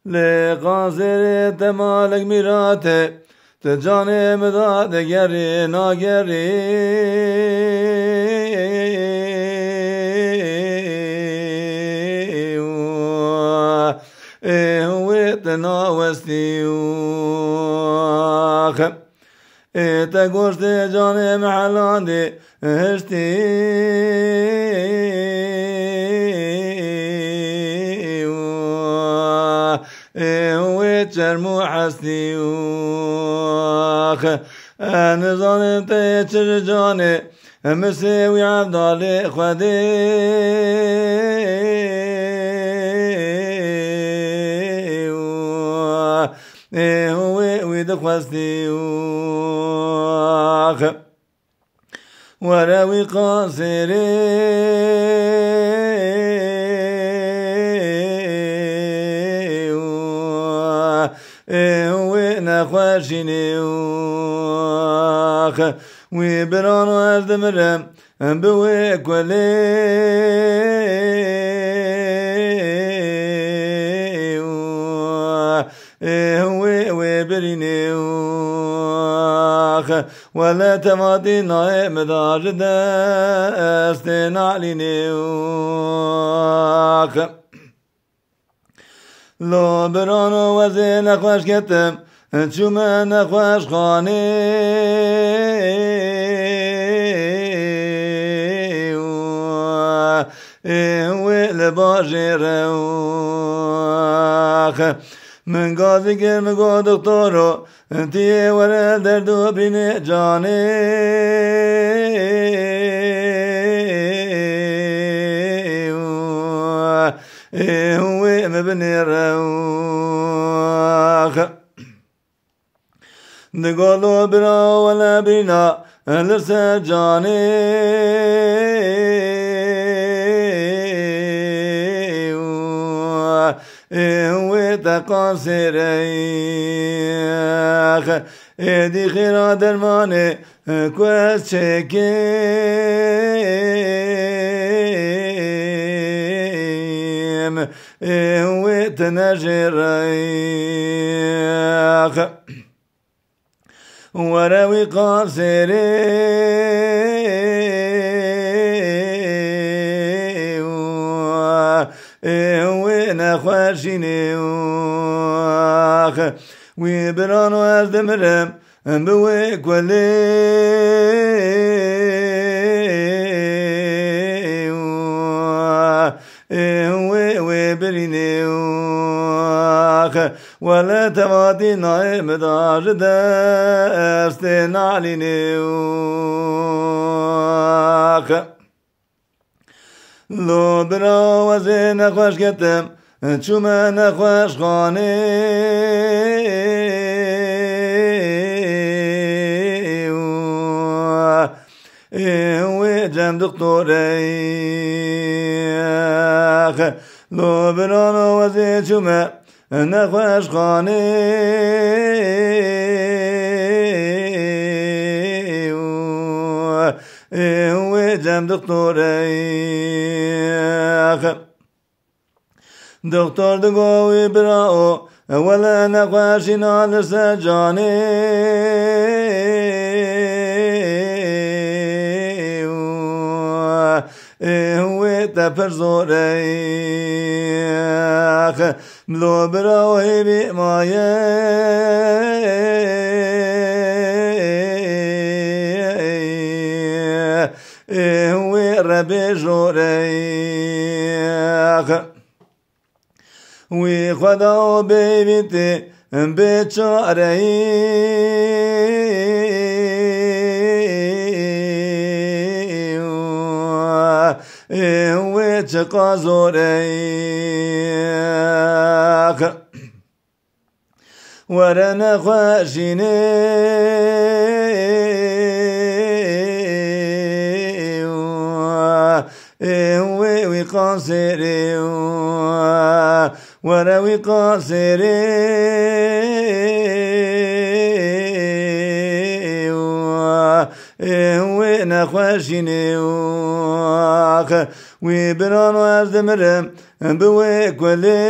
لقاصر تمالك ميراته تجاني مداد جري ناجري ويتناوستي تقوشت جاني محلاندي هشتي ويتشرمو حستي أنا ظننت يتشر جاني مسيوي عبدالي خدي ويدخوستي وراوي قاصري ونخوشيني وبرانو أردمرم بوكولي وبريني ولا تماضي نائم دار دستناليني لو برانو وزين خوش كتم شومن خوش خاني ولباجر من قاضي كم قا دكتورو انتي ورا دردو بين جاني ومبني رواخ نقولو برا ولا بنا لسه جاني وتقاصريخ دي خيرا درماني كويس شكيم وتنجريخ وراوي قاصري ونخوشيني وبرانو أردمرم بوكولي وبريني ولا تماضي نائم دار دستناليني لو برا وزين خوش كتم شومن خوش خاني وجم دكتوري لو برا وزين شومن نخوش خاني وجم دكتوري دكتور دقوي براو ولا نخوشنا لسجاني وتفرزوري لو براو هبي مايه وربي جوريخ وخدا بيبتي بچاري وچقازوريخ ورنا خوشيني وقاصري وراوي قاصري وين خوشيني واخ وبران وازدمر بويك ولي